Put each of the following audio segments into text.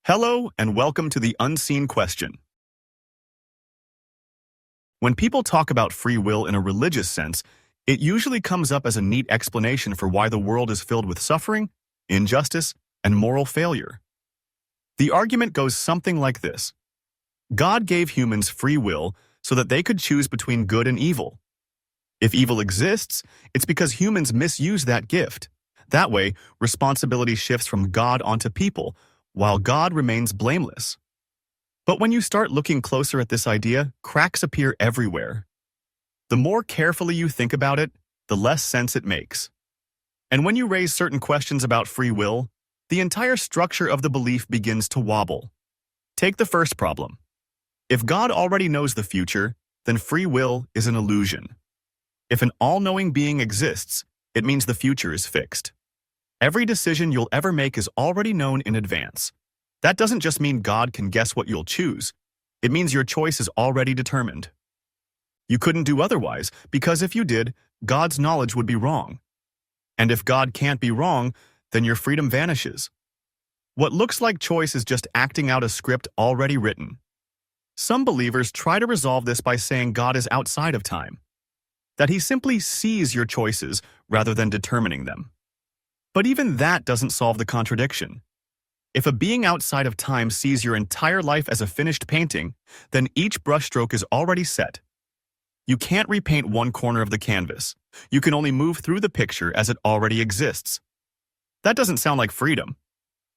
Hello and welcome to the Unseen Question. When people talk about free will in a religious sense, it usually comes up as a neat explanation for why the world is filled with suffering, injustice, and moral failure. The argument goes something like this. God gave humans free will so that they could choose between good and evil. If evil exists, it's because humans misuse that gift. That way, responsibility shifts from God onto people, while God remains blameless. But when you start looking closer at this idea, cracks appear everywhere. The more carefully you think about it, the less sense it makes. And when you raise certain questions about free will, the entire structure of the belief begins to wobble. Take the first problem. If God already knows the future, then free will is an illusion. If an all-knowing being exists, it means the future is fixed. Every decision you'll ever make is already known in advance. That doesn't just mean God can guess what you'll choose. It means your choice is already determined. You couldn't do otherwise, because if you did, God's knowledge would be wrong. And if God can't be wrong, then your freedom vanishes. What looks like choice is just acting out a script already written. Some believers try to resolve this by saying God is outside of time, that he simply sees your choices rather than determining them. But even that doesn't solve the contradiction. If a being outside of time sees your entire life as a finished painting, then each brushstroke is already set. You can't repaint one corner of the canvas. You can only move through the picture as it already exists. That doesn't sound like freedom.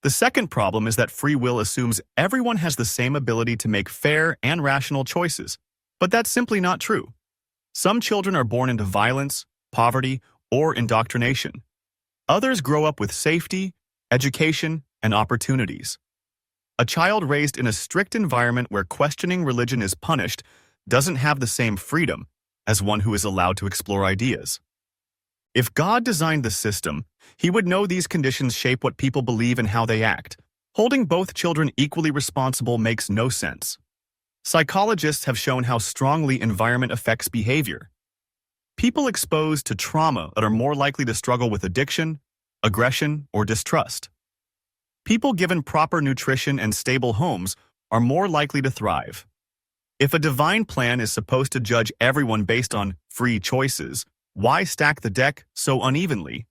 The second problem is that free will assumes everyone has the same ability to make fair and rational choices, but that's simply not true. Some children are born into violence, poverty, or indoctrination. Others grow up with safety, education, and opportunities. A child raised in a strict environment where questioning religion is punished doesn't have the same freedom as one who is allowed to explore ideas. If God designed the system, he would know these conditions shape what people believe and how they act. Holding both children equally responsible makes no sense. Psychologists have shown how strongly environment affects behavior. People exposed to trauma are more likely to struggle with addiction, aggression, or distrust. People given proper nutrition and stable homes are more likely to thrive. If a divine plan is supposed to judge everyone based on free choices, why stack the deck so unevenly?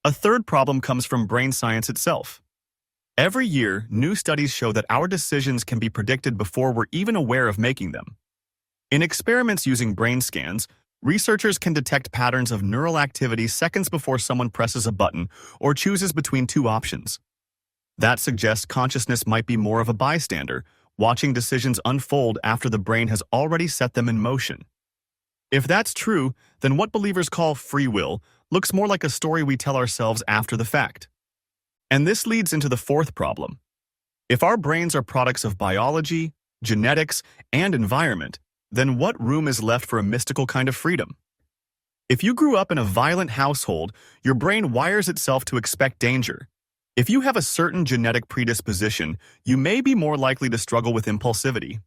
A third problem comes from brain science itself. Every year, new studies show that our decisions can be predicted before we're even aware of making them. In experiments using brain scans, researchers can detect patterns of neural activity seconds before someone presses a button or chooses between two options. That suggests consciousness might be more of a bystander, watching decisions unfold after the brain has already set them in motion. If that's true, then what believers call free will looks more like a story we tell ourselves after the fact. And this leads into the fourth problem. If our brains are products of biology, genetics, and environment, then what room is left for a mystical kind of freedom? If you grew up in a violent household, your brain wires itself to expect danger. If you have a certain genetic predisposition, you may be more likely to struggle with impulsivity.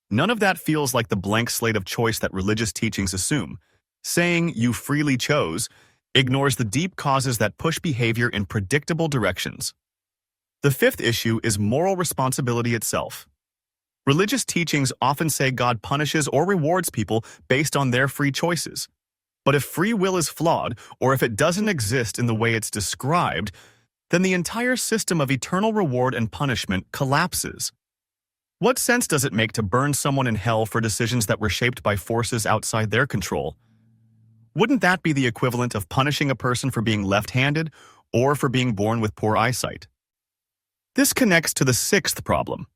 None of that feels like the blank slate of choice that religious teachings assume. Saying you freely chose ignores the deep causes that push behavior in predictable directions. The fifth issue is moral responsibility itself. Religious teachings often say God punishes or rewards people based on their free choices. But if free will is flawed, or if it doesn't exist in the way it's described, then the entire system of eternal reward and punishment collapses. What sense does it make to burn someone in hell for decisions that were shaped by forces outside their control? Wouldn't that be the equivalent of punishing a person for being left-handed or for being born with poor eyesight? This connects to the sixth problem,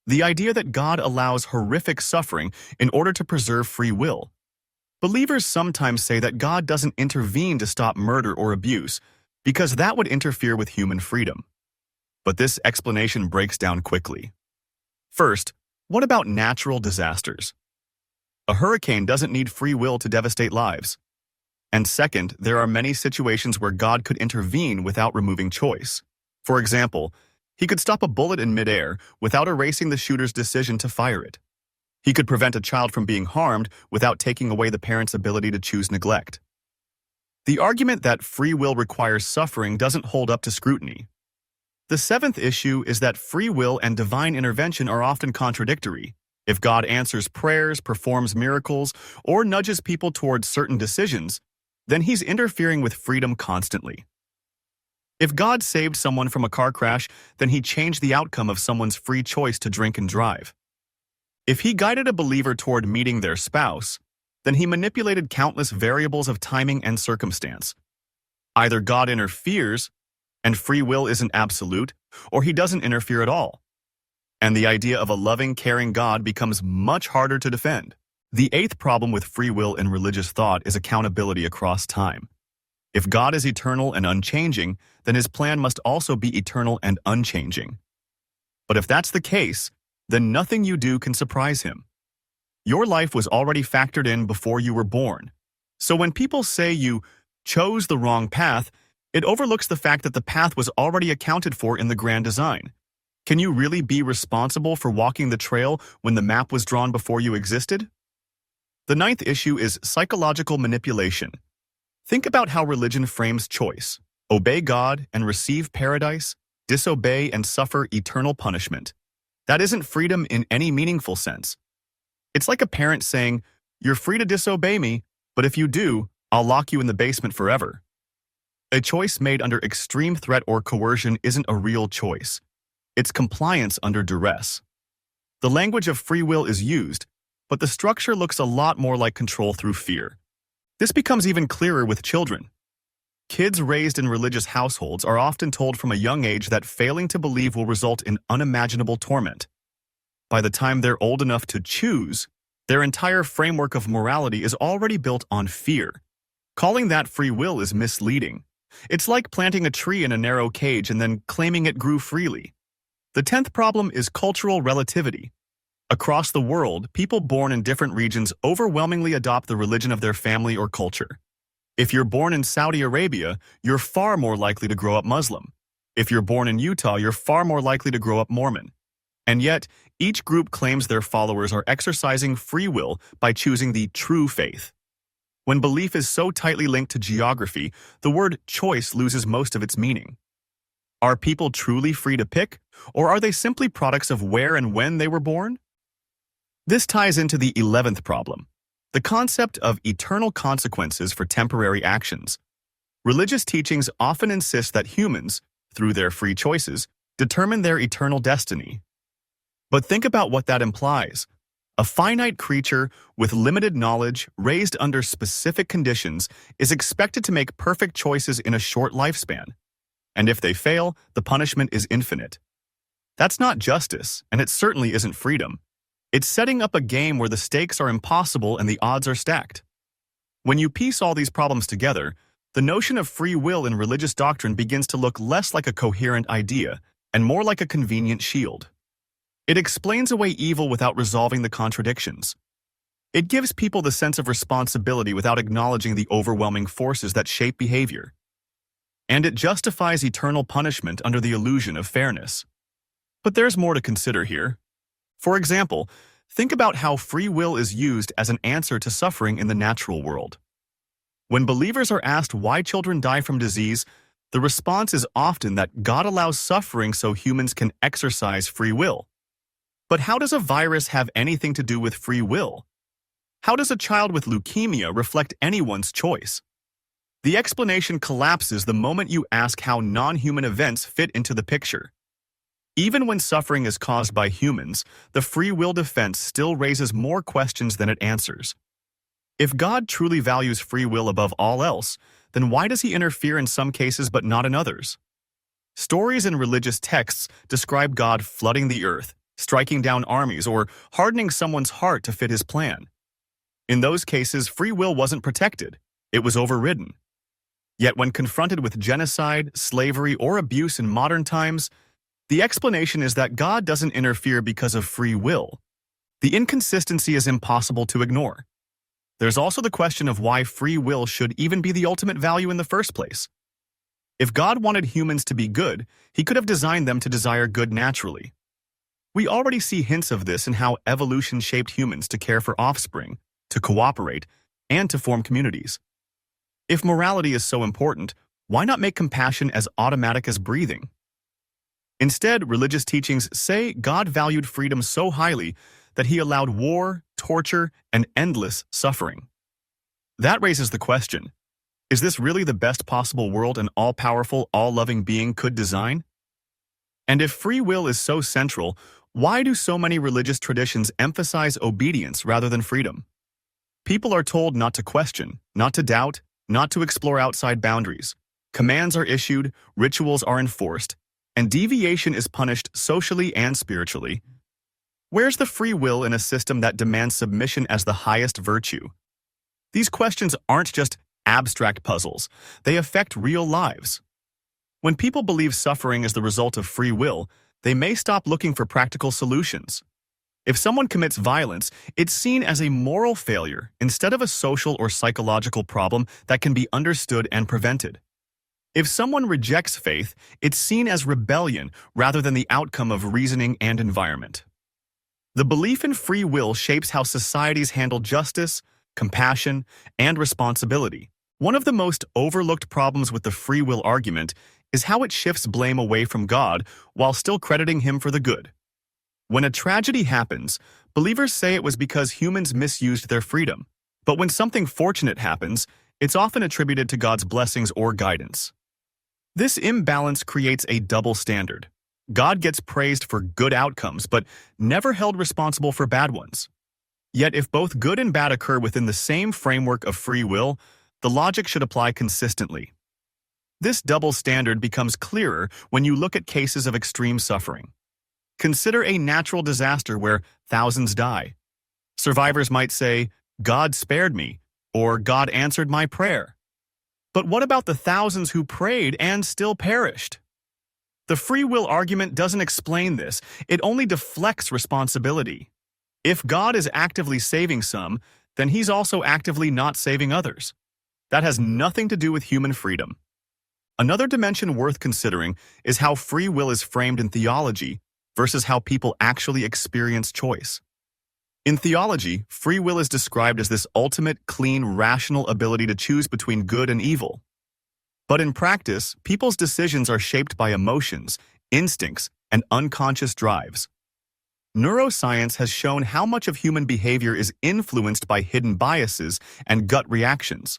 the idea that God allows horrific suffering in order to preserve free will. Believers sometimes say that God doesn't intervene to stop murder or abuse, because that would interfere with human freedom. But this explanation breaks down quickly. First, what about natural disasters? A hurricane doesn't need free will to devastate lives. And second, there are many situations where God could intervene without removing choice. For example, he could stop a bullet in midair without erasing the shooter's decision to fire it. He could prevent a child from being harmed without taking away the parent's ability to choose neglect. The argument that free will requires suffering doesn't hold up to scrutiny. The seventh issue is that free will and divine intervention are often contradictory. If God answers prayers, performs miracles, or nudges people towards certain decisions, then he's interfering with freedom constantly. If God saved someone from a car crash, then he changed the outcome of someone's free choice to drink and drive. If he guided a believer toward meeting their spouse, then he manipulated countless variables of timing and circumstance. Either God interferes, and free will isn't absolute, or he doesn't interfere at all. And the idea of a loving, caring God becomes much harder to defend. The eighth problem with free will in religious thought is accountability across time. If God is eternal and unchanging, then his plan must also be eternal and unchanging. But if that's the case, then nothing you do can surprise him. Your life was already factored in before you were born. So when people say you chose the wrong path, it overlooks the fact that the path was already accounted for in the grand design. Can you really be responsible for walking the trail when the map was drawn before you existed? The ninth issue is psychological manipulation. Think about how religion frames choice. Obey God and receive paradise, disobey and suffer eternal punishment. That isn't freedom in any meaningful sense. It's like a parent saying, "You're free to disobey me, but if you do, I'll lock you in the basement forever." A choice made under extreme threat or coercion isn't a real choice. It's compliance under duress. The language of free will is used, but the structure looks a lot more like control through fear. This becomes even clearer with children. Kids raised in religious households are often told from a young age that failing to believe will result in unimaginable torment. By the time they're old enough to choose, their entire framework of morality is already built on fear. Calling that free will is misleading. It's like planting a tree in a narrow cage and then claiming it grew freely. The 10th problem is cultural relativity. Across the world, people born in different regions overwhelmingly adopt the religion of their family or culture. If you're born in Saudi Arabia, you're far more likely to grow up Muslim. If you're born in Utah, you're far more likely to grow up Mormon. And yet, each group claims their followers are exercising free will by choosing the true faith. When belief is so tightly linked to geography, the word choice loses most of its meaning. Are people truly free to pick, or are they simply products of where and when they were born? This ties into the 11th problem, the concept of eternal consequences for temporary actions. Religious teachings often insist that humans, through their free choices, determine their eternal destiny. But think about what that implies. A finite creature with limited knowledge, raised under specific conditions, is expected to make perfect choices in a short lifespan. And if they fail, the punishment is infinite. That's not justice, and it certainly isn't freedom. It's setting up a game where the stakes are impossible and the odds are stacked. When you piece all these problems together, the notion of free will in religious doctrine begins to look less like a coherent idea and more like a convenient shield. It explains away evil without resolving the contradictions. It gives people the sense of responsibility without acknowledging the overwhelming forces that shape behavior. And it justifies eternal punishment under the illusion of fairness. But there's more to consider here. For example, think about how free will is used as an answer to suffering in the natural world. When believers are asked why children die from disease, the response is often that God allows suffering so humans can exercise free will. But how does a virus have anything to do with free will? How does a child with leukemia reflect anyone's choice? The explanation collapses the moment you ask how non-human events fit into the picture. Even when suffering is caused by humans, the free will defense still raises more questions than it answers. If God truly values free will above all else, then why does he interfere in some cases but not in others? Stories in religious texts describe God flooding the earth, striking down armies, or hardening someone's heart to fit his plan. In those cases, free will wasn't protected. It was overridden. Yet when confronted with genocide, slavery, or abuse in modern times, the explanation is that God doesn't interfere because of free will. The inconsistency is impossible to ignore. There's also the question of why free will should even be the ultimate value in the first place. If God wanted humans to be good, he could have designed them to desire good naturally. We already see hints of this in how evolution shaped humans to care for offspring, to cooperate, and to form communities. If morality is so important, why not make compassion as automatic as breathing? Instead, religious teachings say God valued freedom so highly that he allowed war, torture, and endless suffering. That raises the question, is this really the best possible world an all-powerful, all-loving being could design? And if free will is so central, why do so many religious traditions emphasize obedience rather than freedom? People are told not to question, not to doubt, not to explore outside boundaries. Commands are issued, rituals are enforced, and deviation is punished socially and spiritually. Where's the free will in a system that demands submission as the highest virtue? These questions aren't just abstract puzzles. They affect real lives. When people believe suffering is the result of free will, they may stop looking for practical solutions. If someone commits violence, it's seen as a moral failure instead of a social or psychological problem that can be understood and prevented. If someone rejects faith, it's seen as rebellion rather than the outcome of reasoning and environment. The belief in free will shapes how societies handle justice, compassion, and responsibility. One of the most overlooked problems with the free will argument is how it shifts blame away from God while still crediting him for the good. When a tragedy happens, believers say it was because humans misused their freedom. But when something fortunate happens, it's often attributed to God's blessings or guidance. This imbalance creates a double standard. God gets praised for good outcomes, but never held responsible for bad ones. Yet if both good and bad occur within the same framework of free will, the logic should apply consistently. This double standard becomes clearer when you look at cases of extreme suffering. Consider a natural disaster where thousands die. Survivors might say, "God spared me," or "God answered my prayer." But what about the thousands who prayed and still perished? The free will argument doesn't explain this. It only deflects responsibility. If God is actively saving some, then he's also actively not saving others. That has nothing to do with human freedom. Another dimension worth considering is how free will is framed in theology versus how people actually experience choice. In theology, free will is described as this ultimate, clean, rational ability to choose between good and evil. But in practice, people's decisions are shaped by emotions, instincts, and unconscious drives. Neuroscience has shown how much of human behavior is influenced by hidden biases and gut reactions.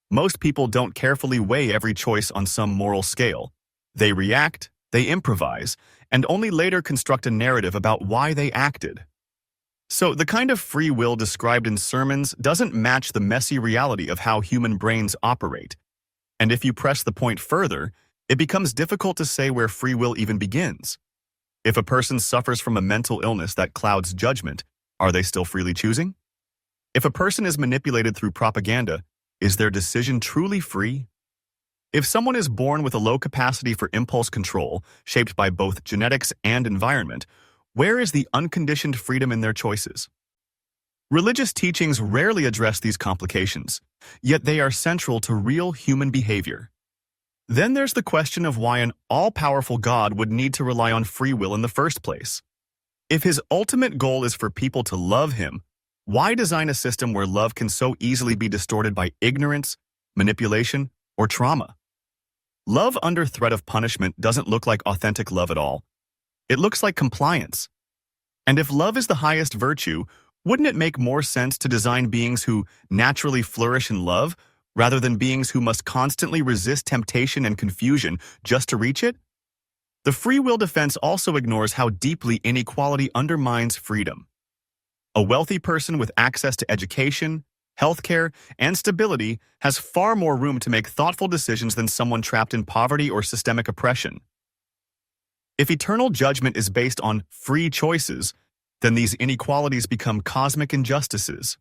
Most people don't carefully weigh every choice on some moral scale. They react, they improvise, and only later construct a narrative about why they acted. So the kind of free will described in sermons doesn't match the messy reality of how human brains operate. And if you press the point further, it becomes difficult to say where free will even begins. If a person suffers from a mental illness that clouds judgment, are they still freely choosing? If a person is manipulated through propaganda, is their decision truly free? If someone is born with a low capacity for impulse control, shaped by both genetics and environment, where is the unconditioned freedom in their choices? Religious teachings rarely address these complications, yet they are central to real human behavior. Then there's the question of why an all-powerful God would need to rely on free will in the first place. If his ultimate goal is for people to love him, why design a system where love can so easily be distorted by ignorance, manipulation, or trauma? Love under threat of punishment doesn't look like authentic love at all. It looks like compliance. And if love is the highest virtue, wouldn't it make more sense to design beings who naturally flourish in love rather than beings who must constantly resist temptation and confusion just to reach it? The free will defense also ignores how deeply inequality undermines freedom. A wealthy person with access to education, healthcare, and stability has far more room to make thoughtful decisions than someone trapped in poverty or systemic oppression. If eternal judgment is based on free choices, then these inequalities become cosmic injustices.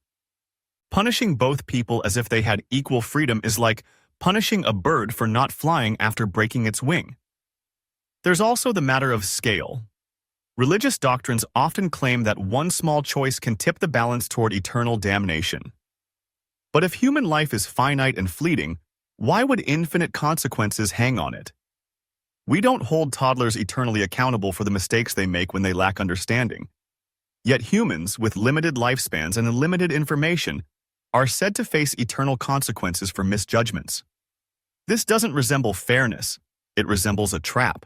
Punishing both people as if they had equal freedom is like punishing a bird for not flying after breaking its wing. There's also the matter of scale. Religious doctrines often claim that one small choice can tip the balance toward eternal damnation. But if human life is finite and fleeting, why would infinite consequences hang on it? We don't hold toddlers eternally accountable for the mistakes they make when they lack understanding. Yet humans, with limited lifespans and limited information, are said to face eternal consequences for misjudgments. This doesn't resemble fairness, it resembles a trap.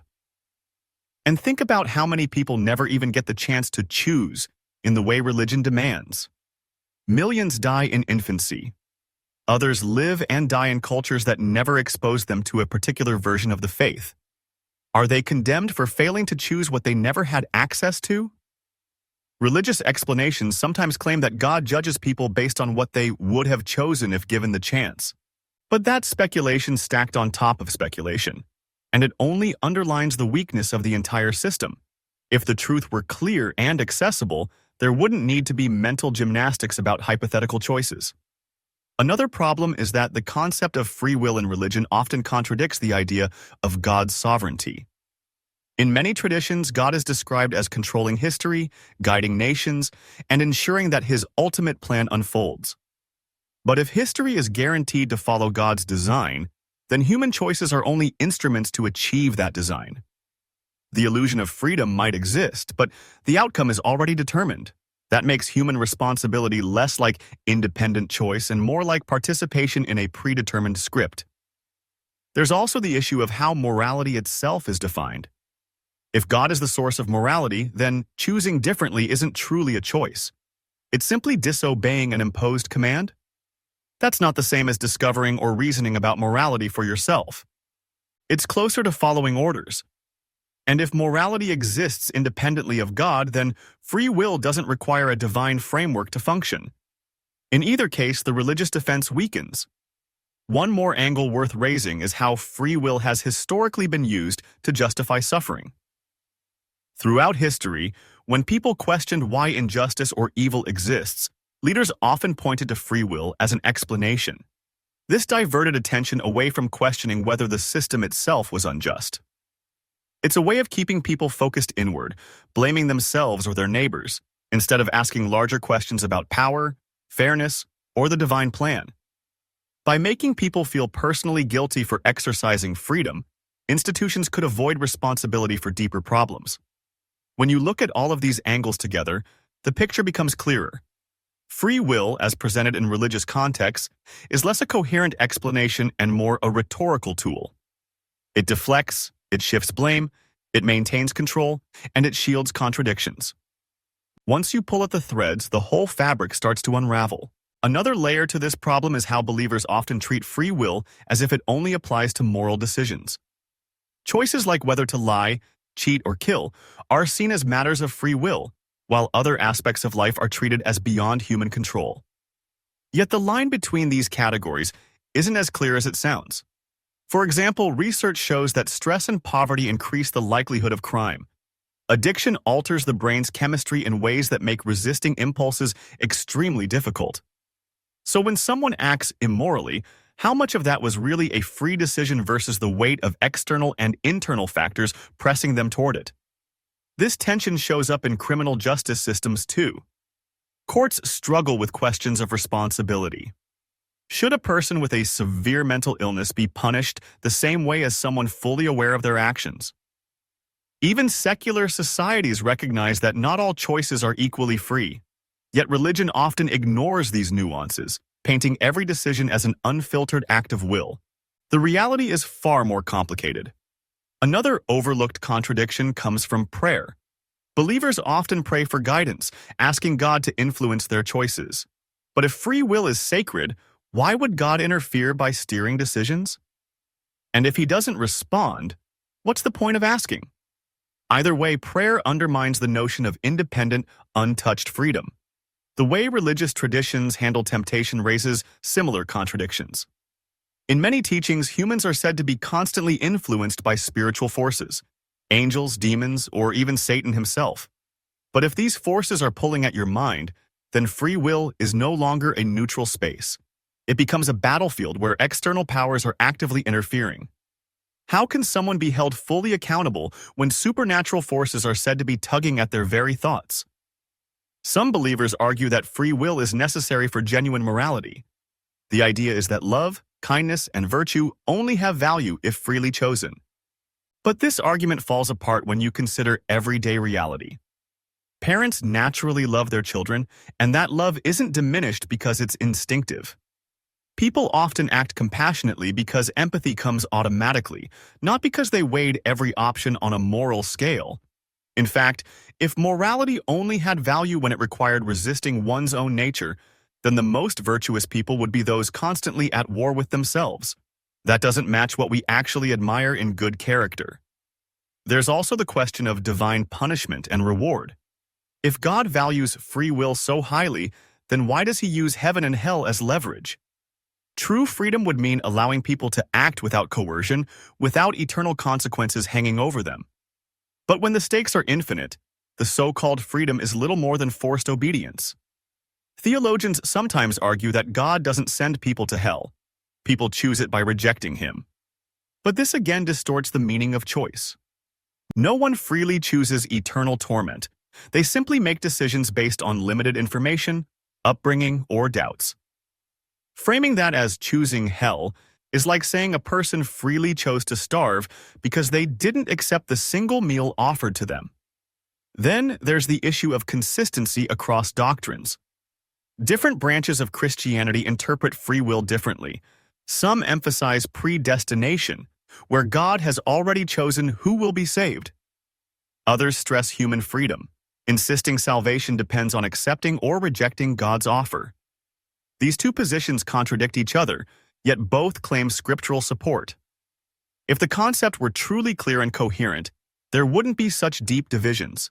And think about how many people never even get the chance to choose in the way religion demands. Millions die in infancy. Others live and die in cultures that never expose them to a particular version of the faith. Are they condemned for failing to choose what they never had access to? Religious explanations sometimes claim that God judges people based on what they would have chosen if given the chance. But that's speculation stacked on top of speculation, and it only underlines the weakness of the entire system. If the truth were clear and accessible, there wouldn't need to be mental gymnastics about hypothetical choices. Another problem is that the concept of free will in religion often contradicts the idea of God's sovereignty. In many traditions, God is described as controlling history, guiding nations, and ensuring that his ultimate plan unfolds. But if history is guaranteed to follow God's design, then human choices are only instruments to achieve that design. The illusion of freedom might exist, but the outcome is already determined. That makes human responsibility less like independent choice and more like participation in a predetermined script. There's also the issue of how morality itself is defined. If God is the source of morality, then choosing differently isn't truly a choice. It's simply disobeying an imposed command. That's not the same as discovering or reasoning about morality for yourself. It's closer to following orders. And if morality exists independently of God, then free will doesn't require a divine framework to function. In either case, the religious defense weakens. One more angle worth raising is how free will has historically been used to justify suffering. Throughout history, when people questioned why injustice or evil exists, leaders often pointed to free will as an explanation. This diverted attention away from questioning whether the system itself was unjust. It's a way of keeping people focused inward, blaming themselves or their neighbors, instead of asking larger questions about power, fairness, or the divine plan. By making people feel personally guilty for exercising freedom, institutions could avoid responsibility for deeper problems. When you look at all of these angles together, the picture becomes clearer. Free will, as presented in religious contexts, is less a coherent explanation and more a rhetorical tool. It deflects, it shifts blame, it maintains control, and it shields contradictions. Once you pull at the threads, the whole fabric starts to unravel. Another layer to this problem is how believers often treat free will as if it only applies to moral decisions. Choices like whether to lie, cheat, or kill are seen as matters of free will, while other aspects of life are treated as beyond human control. Yet the line between these categories isn't as clear as it sounds. For example, research shows that stress and poverty increase the likelihood of crime. Addiction alters the brain's chemistry in ways that make resisting impulses extremely difficult. So when someone acts immorally, how much of that was really a free decision versus the weight of external and internal factors pressing them toward it? This tension shows up in criminal justice systems too. Courts struggle with questions of responsibility. Should a person with a severe mental illness be punished the same way as someone fully aware of their actions? Even secular societies recognize that not all choices are equally free. Yet religion often ignores these nuances, painting every decision as an unfiltered act of will. The reality is far more complicated. Another overlooked contradiction comes from prayer. Believers often pray for guidance, asking God to influence their choices. But if free will is sacred, why would God interfere by steering decisions? And if he doesn't respond, what's the point of asking? Either way, prayer undermines the notion of independent, untouched freedom. The way religious traditions handle temptation raises similar contradictions. In many teachings, humans are said to be constantly influenced by spiritual forces, angels, demons, or even Satan himself. But if these forces are pulling at your mind, then free will is no longer a neutral space. It becomes a battlefield where external powers are actively interfering. How can someone be held fully accountable when supernatural forces are said to be tugging at their very thoughts? Some believers argue that free will is necessary for genuine morality. The idea is that love, kindness, and virtue only have value if freely chosen. But this argument falls apart when you consider everyday reality. Parents naturally love their children, and that love isn't diminished because it's instinctive. People often act compassionately because empathy comes automatically, not because they weighed every option on a moral scale. In fact, if morality only had value when it required resisting one's own nature, then the most virtuous people would be those constantly at war with themselves. That doesn't match what we actually admire in good character. There's also the question of divine punishment and reward. If God values free will so highly, then why does he use heaven and hell as leverage? True freedom would mean allowing people to act without coercion, without eternal consequences hanging over them. But when the stakes are infinite, the so-called freedom is little more than forced obedience. Theologians sometimes argue that God doesn't send people to hell. People choose it by rejecting him. But this again distorts the meaning of choice. No one freely chooses eternal torment. They simply make decisions based on limited information, upbringing, or doubts. Framing that as choosing hell is like saying a person freely chose to starve because they didn't accept the single meal offered to them. Then there's the issue of consistency across doctrines. Different branches of Christianity interpret free will differently. Some emphasize predestination, where God has already chosen who will be saved. Others stress human freedom, insisting salvation depends on accepting or rejecting God's offer. These two positions contradict each other, yet both claim scriptural support. If the concept were truly clear and coherent, there wouldn't be such deep divisions.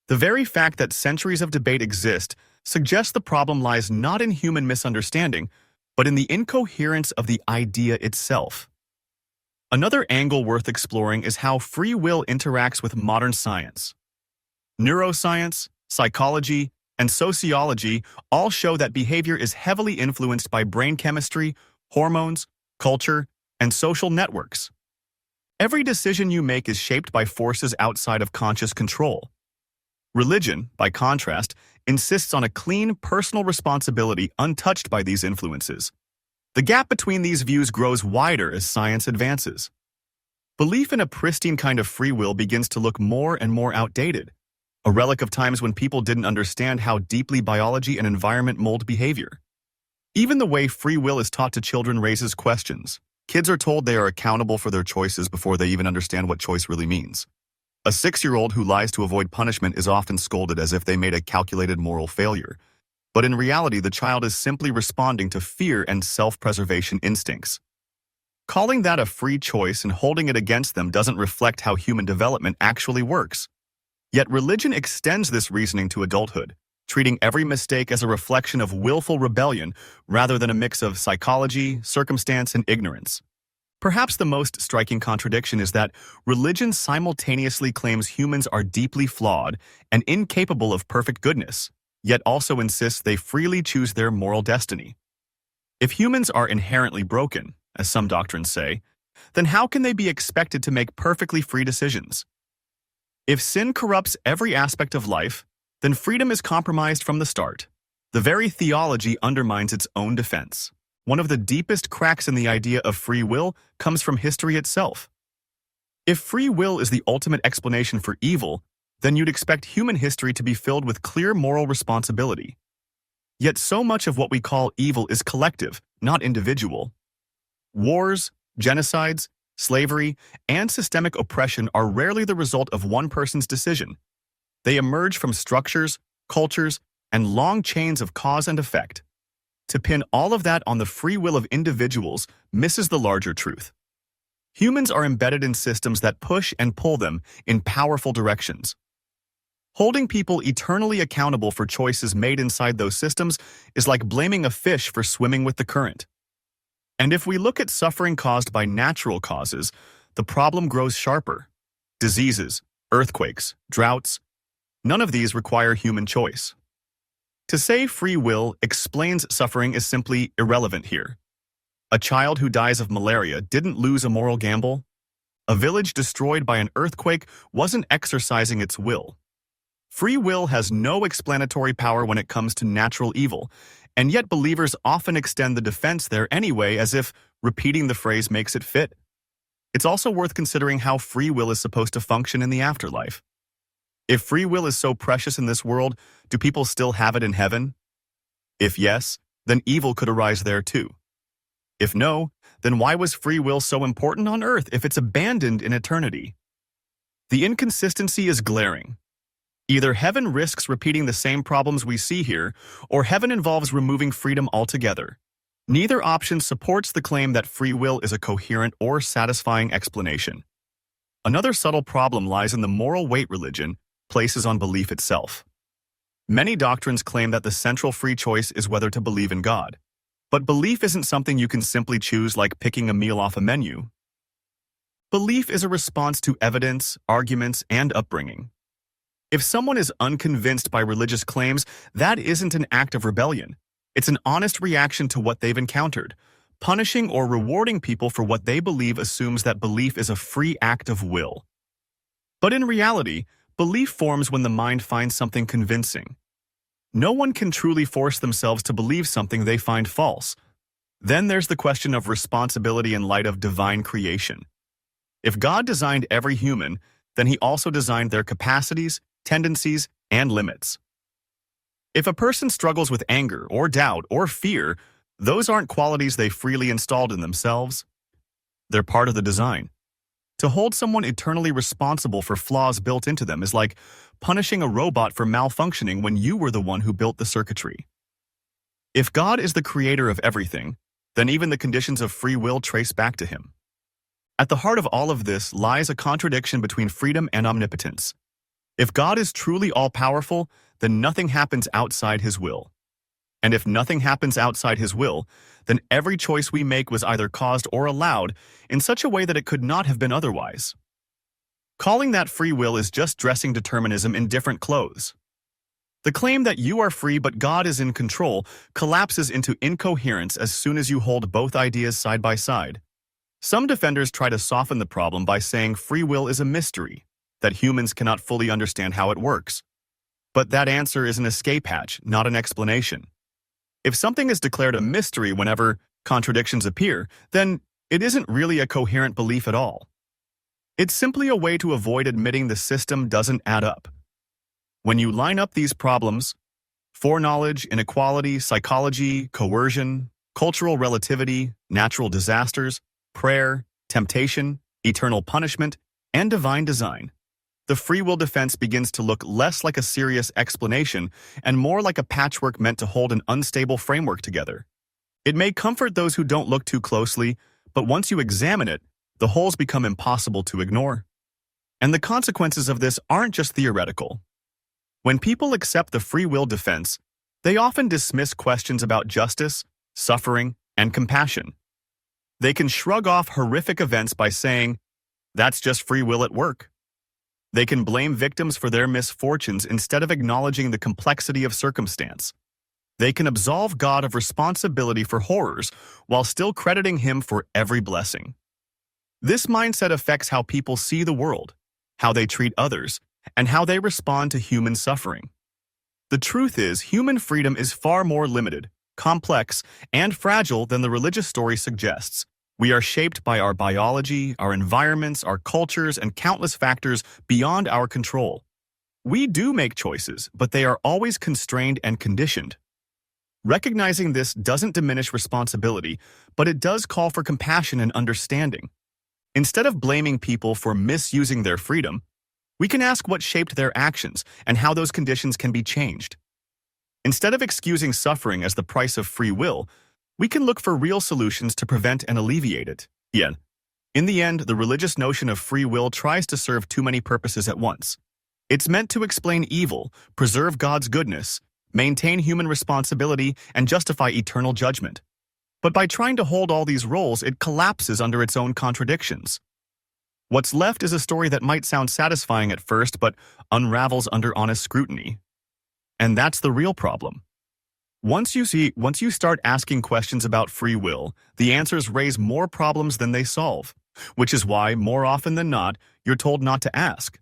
The very fact that centuries of debate exist suggests the problem lies not in human misunderstanding, but in the incoherence of the idea itself. Another angle worth exploring is how free will interacts with modern science. Neuroscience, psychology, and sociology all show that behavior is heavily influenced by brain chemistry, hormones, culture, and social networks. Every decision you make is shaped by forces outside of conscious control. Religion, by contrast, insists on a clean, personal responsibility untouched by these influences. The gap between these views grows wider as science advances. Belief in a pristine kind of free will begins to look more and more outdated, a relic of times when people didn't understand how deeply biology and environment mold behavior. Even the way free will is taught to children raises questions. Kids are told they are accountable for their choices before they even understand what choice really means. A 6-year-old who lies to avoid punishment is often scolded as if they made a calculated moral failure. But in reality, the child is simply responding to fear and self-preservation instincts. Calling that a free choice and holding it against them doesn't reflect how human development actually works. Yet religion extends this reasoning to adulthood, treating every mistake as a reflection of willful rebellion rather than a mix of psychology, circumstance, and ignorance. Perhaps the most striking contradiction is that religion simultaneously claims humans are deeply flawed and incapable of perfect goodness, yet also insists they freely choose their moral destiny. If humans are inherently broken, as some doctrines say, then how can they be expected to make perfectly free decisions? If sin corrupts every aspect of life, then freedom is compromised from the start. The very theology undermines its own defense. One of the deepest cracks in the idea of free will comes from history itself. If free will is the ultimate explanation for evil, then you'd expect human history to be filled with clear moral responsibility. Yet so much of what we call evil is collective, not individual. Wars, genocides, slavery, and systemic oppression are rarely the result of one person's decision. They emerge from structures, cultures, and long chains of cause and effect. To pin all of that on the free will of individuals misses the larger truth. Humans are embedded in systems that push and pull them in powerful directions. Holding people eternally accountable for choices made inside those systems is like blaming a fish for swimming with the current. And if we look at suffering caused by natural causes, the problem grows sharper. Diseases, earthquakes, droughts, none of these require human choice. To say free will explains suffering is simply irrelevant here. A child who dies of malaria didn't lose a moral gamble. A village destroyed by an earthquake wasn't exercising its will. Free will has no explanatory power when it comes to natural evil, and yet believers often extend the defense there anyway as if repeating the phrase makes it fit. It's also worth considering how free will is supposed to function in the afterlife. If free will is so precious in this world, do people still have it in heaven? If yes, then evil could arise there too. If no, then why was free will so important on Earth if it's abandoned in eternity? The inconsistency is glaring. Either heaven risks repeating the same problems we see here, or heaven involves removing freedom altogether. Neither option supports the claim that free will is a coherent or satisfying explanation. Another subtle problem lies in the moral weight religion places on belief itself. Many doctrines claim that the central free choice is whether to believe in God. But belief isn't something you can simply choose like picking a meal off a menu. Belief is a response to evidence, arguments, and upbringing. If someone is unconvinced by religious claims, that isn't an act of rebellion. It's an honest reaction to what they've encountered. Punishing or rewarding people for what they believe assumes that belief is a free act of will. But in reality, belief forms when the mind finds something convincing. No one can truly force themselves to believe something they find false. Then there's the question of responsibility in light of divine creation. If God designed every human, then he also designed their capacities, tendencies, and limits. If a person struggles with anger or doubt or fear, those aren't qualities they freely installed in themselves. They're part of the design. To hold someone eternally responsible for flaws built into them is like punishing a robot for malfunctioning when you were the one who built the circuitry. If God is the creator of everything, then even the conditions of free will trace back to him. At the heart of all of this lies a contradiction between freedom and omnipotence. If God is truly all-powerful, then nothing happens outside his will. And if nothing happens outside his will, then every choice we make was either caused or allowed in such a way that it could not have been otherwise. Calling that free will is just dressing determinism in different clothes. The claim that you are free but God is in control collapses into incoherence as soon as you hold both ideas side by side. Some defenders try to soften the problem by saying free will is a mystery, that humans cannot fully understand how it works. But that answer is an escape hatch, not an explanation. If something is declared a mystery whenever contradictions appear, then it isn't really a coherent belief at all. It's simply a way to avoid admitting the system doesn't add up. When you line up these problems, foreknowledge, inequality, psychology, coercion, cultural relativity, natural disasters, prayer, temptation, eternal punishment, and divine design, the free will defense begins to look less like a serious explanation and more like a patchwork meant to hold an unstable framework together. It may comfort those who don't look too closely, but once you examine it, the holes become impossible to ignore. And the consequences of this aren't just theoretical. When people accept the free will defense, they often dismiss questions about justice, suffering, and compassion. They can shrug off horrific events by saying, "That's just free will at work." They can blame victims for their misfortunes instead of acknowledging the complexity of circumstance. They can absolve God of responsibility for horrors while still crediting him for every blessing. This mindset affects how people see the world, how they treat others, and how they respond to human suffering. The truth is, human freedom is far more limited, complex, and fragile than the religious story suggests. We are shaped by our biology, our environments, our cultures, and countless factors beyond our control. We do make choices, but they are always constrained and conditioned. Recognizing this doesn't diminish responsibility, but it does call for compassion and understanding. Instead of blaming people for misusing their freedom, we can ask what shaped their actions and how those conditions can be changed. Instead of excusing suffering as the price of free will, we can look for real solutions to prevent and alleviate it. Yet, in the end, the religious notion of free will tries to serve too many purposes at once. It's meant to explain evil, preserve God's goodness, maintain human responsibility, and justify eternal judgment. But by trying to hold all these roles, it collapses under its own contradictions. What's left is a story that might sound satisfying at first, but unravels under honest scrutiny. And that's the real problem. Once you start asking questions about free will, the answers raise more problems than they solve, which is why, more often than not, you're told not to ask.